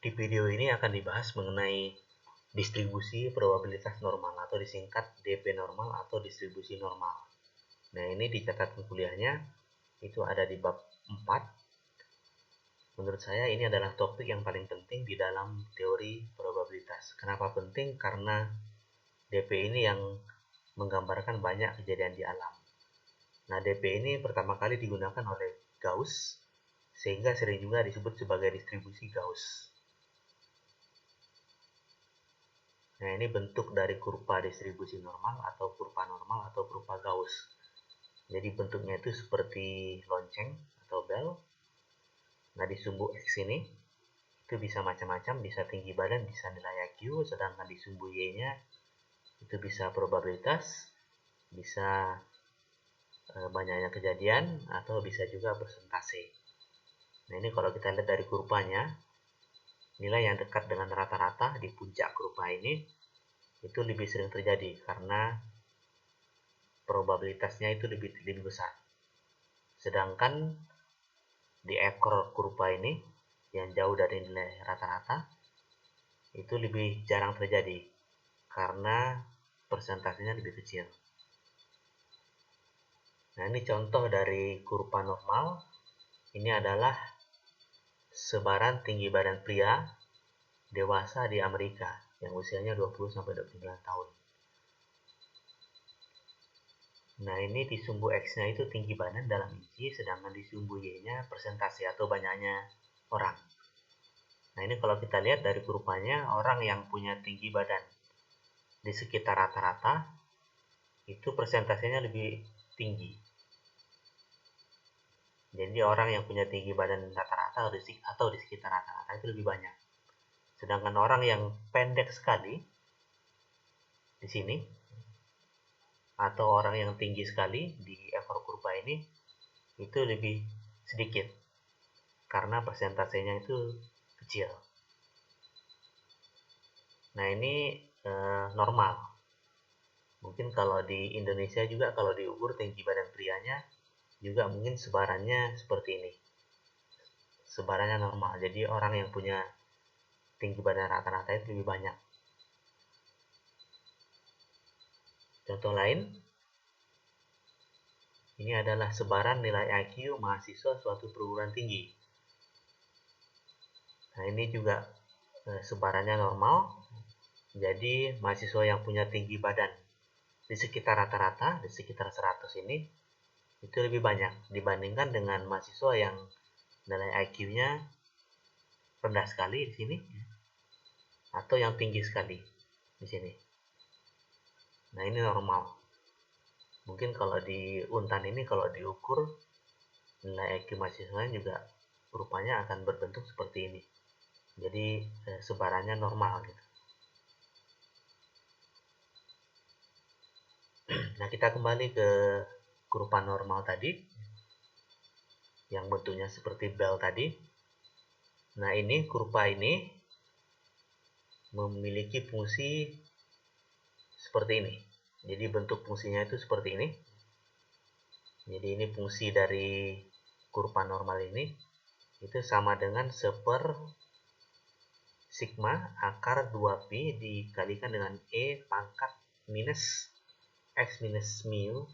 Di video ini akan dibahas mengenai distribusi probabilitas normal atau disingkat DP normal atau distribusi normal. Nah, ini di catatan kuliahnya itu ada di bab 4. Menurut saya ini adalah topik yang paling penting di dalam teori probabilitas. Kenapa penting? Karena DP ini yang menggambarkan banyak kejadian di alam. Nah, DP ini pertama kali digunakan oleh Gauss, sehingga sering juga disebut sebagai distribusi Gauss. Nah, ini bentuk dari kurva distribusi normal atau kurva normal atau kurva Gauss. Jadi bentuknya itu seperti lonceng atau bel. Nah, di sumbu X ini itu bisa macam-macam, bisa tinggi badan, bisa nilai IQ, sedangkan di sumbu Y-nya itu bisa probabilitas, bisa banyaknya kejadian, atau bisa juga persentase. Nah, ini kalau kita lihat dari kurvanya, nilai yang dekat dengan rata-rata di puncak kurva ini itu lebih sering terjadi karena probabilitasnya itu lebih besar. Sedangkan di ekor kurva ini yang jauh dari nilai rata-rata itu lebih jarang terjadi karena persentasenya lebih kecil. Nah, ini contoh dari kurva normal. Ini adalah sebaran tinggi badan pria dewasa di Amerika yang usianya 20-29 tahun. Nah, ini di sumbu X-nya itu tinggi badan dalam inci, sedangkan di sumbu Y-nya persentase atau banyaknya orang. Nah, ini kalau kita lihat dari kurvanya, orang yang punya tinggi badan di sekitar rata-rata itu persentasenya lebih tinggi. Jadi orang yang punya tinggi badan rata-rata atau di sekitar rata-rata itu lebih banyak. Sedangkan orang yang pendek sekali di sini atau orang yang tinggi sekali di ekor kurva ini itu lebih sedikit karena persentasenya itu kecil. Nah, ini normal. Mungkin kalau di Indonesia juga kalau diukur tinggi badan prianya juga mungkin sebarannya seperti ini. Sebarannya normal. Jadi orang yang punya tinggi badan rata-rata itu lebih banyak. Contoh lain, ini adalah sebaran nilai IQ mahasiswa suatu perguruan tinggi. Nah, ini juga sebarannya normal. Jadi mahasiswa yang punya tinggi badan di sekitar rata-rata, di sekitar 100 ini, itu lebih banyak dibandingkan dengan mahasiswa yang nilai IQ-nya rendah sekali di sini, atau yang tinggi sekali di sini. Nah, ini normal. Mungkin kalau di Untan ini kalau diukur nilai IQ mahasiswanya juga rupanya akan berbentuk seperti ini. Jadi sebarannya normal gitu. Nah, kita kembali ke kurva normal tadi yang bentuknya seperti bel tadi. Nah, ini kurva ini memiliki fungsi seperti ini. Jadi bentuk fungsinya itu seperti ini. Jadi ini fungsi dari kurva normal ini itu sama dengan 1/sigma akar 2pi dikalikan dengan E pangkat minus X minus mu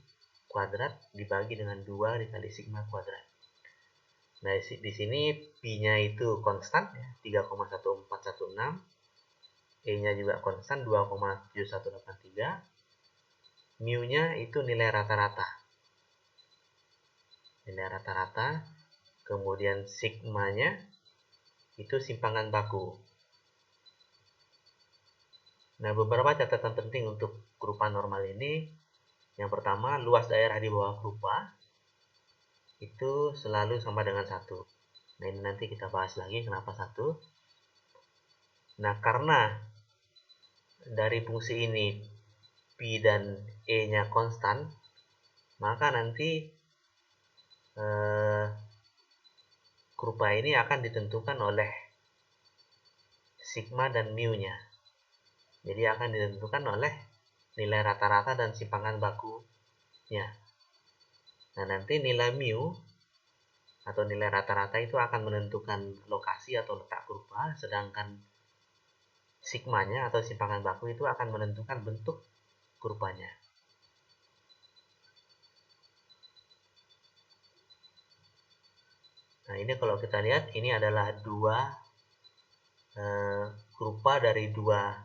kuadrat dibagi dengan 2 dikali sigma kuadrat. Nah, di sini pi-nya itu konstan ya, 3,1416. E-nya juga konstan 2,7183. Mu-nya itu nilai rata-rata. Nilai rata-rata. Kemudian sigma-nya itu simpangan baku. Nah, beberapa catatan penting untuk kurva normal ini. Yang pertama, luas daerah di bawah kurva itu selalu sama dengan 1. Nah, ini nanti kita bahas lagi kenapa 1. Nah, karena dari fungsi ini pi dan E-nya konstan, maka nanti kurva ini akan ditentukan oleh sigma dan mu-nya. Jadi akan ditentukan oleh nilai rata-rata dan simpangan bakunya. Nah, nanti nilai mu atau nilai rata-rata itu akan menentukan lokasi atau letak kurva, sedangkan sigmanya atau simpangan baku itu akan menentukan bentuk kurvanya. Nah, ini kalau kita lihat, ini adalah dua kurva dari dua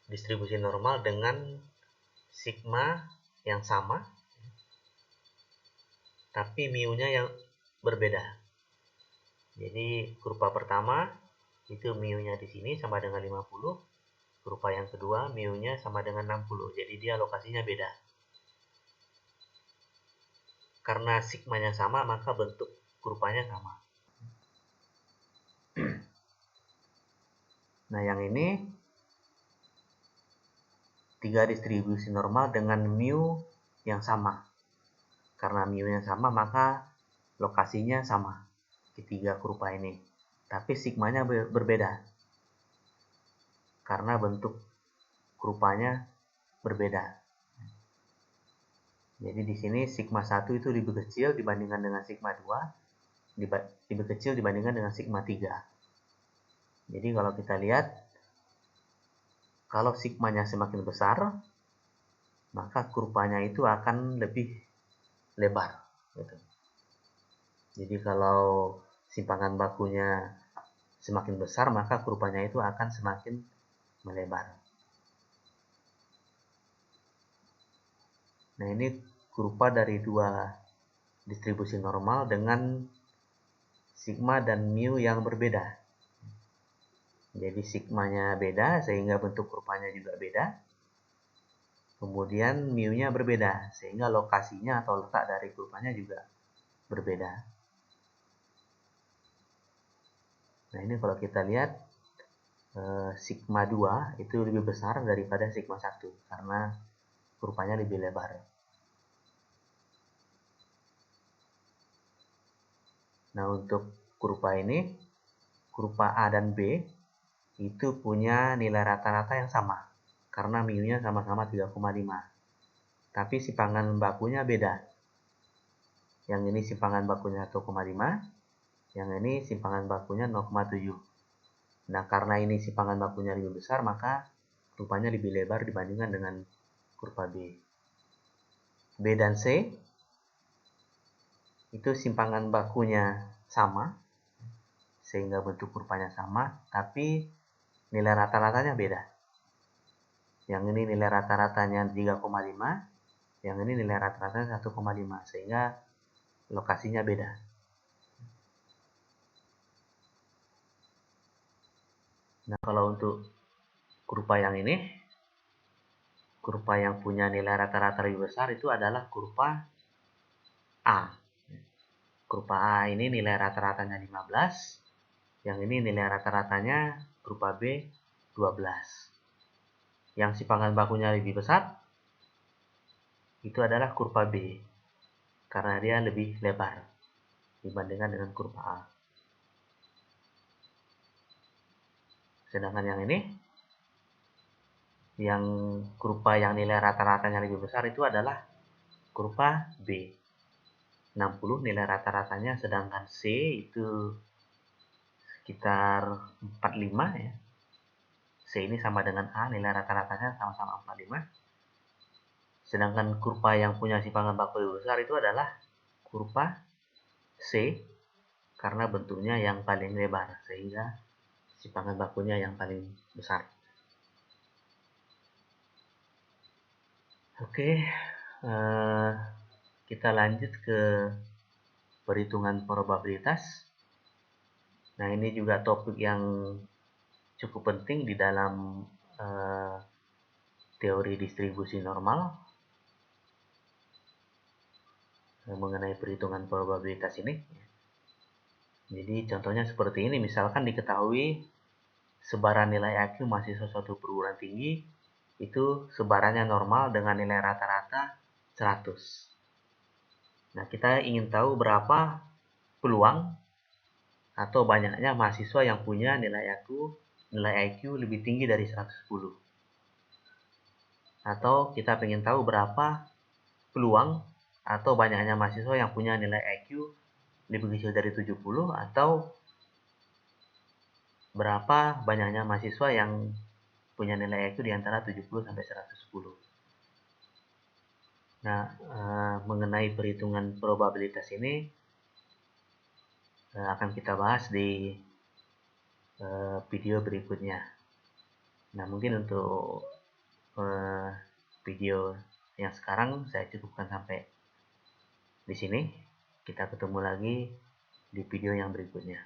distribusi normal dengan sigma yang sama, tapi mu-nya yang berbeda. Jadi kurva pertama itu mu-nya di sini sama dengan 50, kurva yang kedua mu-nya sama dengan 60. Jadi dia lokasinya beda. Karena sigmanya sama, maka bentuk kurvanya sama. Nah, yang ini tiga distribusi normal dengan mu yang sama. Karena mu yang sama, maka lokasinya sama di tiga kurva ini. Tapi sigmanya berbeda. Karena bentuk kurvanya berbeda. Jadi di sini sigma 1 itu lebih kecil dibandingkan dengan sigma 2, lebih kecil dibandingkan dengan sigma 3. Jadi kalau kita lihat, kalau sigmanya semakin besar, maka kurvanya itu akan lebih lebar. Gitu. Jadi kalau simpangan bakunya semakin besar, maka kurvanya itu akan semakin melebar. Nah, ini kurva dari dua distribusi normal dengan sigma dan mu yang berbeda. Jadi sigmanya beda sehingga bentuk kurvanya juga beda. Kemudian mu-nya berbeda sehingga lokasinya atau letak dari kurvanya juga berbeda. Nah, ini kalau kita lihat sigma 2 itu lebih besar daripada sigma 1 karena kurvanya lebih lebar. Nah, untuk kurva ini, kurva A dan B itu punya nilai rata-rata yang sama karena mu-nya sama-sama 3,5. Tapi simpangan bakunya beda. Yang ini simpangan bakunya 1,5, yang ini simpangan bakunya 0,7. Nah, karena ini simpangan bakunya lebih besar, maka kurvanya lebih lebar dibandingkan dengan kurva B. B dan C itu simpangan bakunya sama, sehingga bentuk kurvanya sama, tapi nilai rata-ratanya beda. Yang ini nilai rata-ratanya 3,5, yang ini nilai rata-ratanya 1,5, sehingga lokasinya beda. Nah, kalau untuk kurva yang ini, kurva yang punya nilai rata-rata lebih besar itu adalah kurva A. Kurva A ini nilai rata-ratanya 15, yang ini nilai rata-ratanya kurva B 12. Yang simpangan bakunya lebih besar itu adalah kurva B, karena dia lebih lebar dibandingkan dengan kurva A. Sedangkan yang ini, yang kurva yang nilai rata-ratanya lebih besar itu adalah kurva B, 60 nilai rata-ratanya, sedangkan C itu sekitar 45 ya. C ini sama dengan A, nilai rata-ratanya sama-sama 45. Sedangkan kurva yang punya simpangan baku lebih besar itu adalah kurva C, karena bentuknya yang paling lebar, sehingga simpangan bakunya yang paling besar. Oke, kita lanjut ke perhitungan probabilitas. Nah, ini juga topik yang cukup penting di dalam teori distribusi normal mengenai perhitungan probabilitas ini. Jadi contohnya seperti ini, misalkan diketahui sebaran nilai IQ mahasiswa suatu perguruan tinggi itu sebarannya normal dengan nilai rata-rata 100. Nah, kita ingin tahu berapa peluang atau banyaknya mahasiswa yang punya nilai IQ lebih tinggi dari 110. Atau kita ingin tahu berapa peluang atau banyaknya mahasiswa yang punya nilai IQ lebih kecil dari 70 atau berapa banyaknya mahasiswa yang punya nilai IQ di antara 70 sampai 110. Nah, mengenai perhitungan probabilitas ini akan kita bahas di video berikutnya. Nah, mungkin untuk video yang sekarang saya cukupkan sampai di sini. Kita ketemu lagi di video yang berikutnya.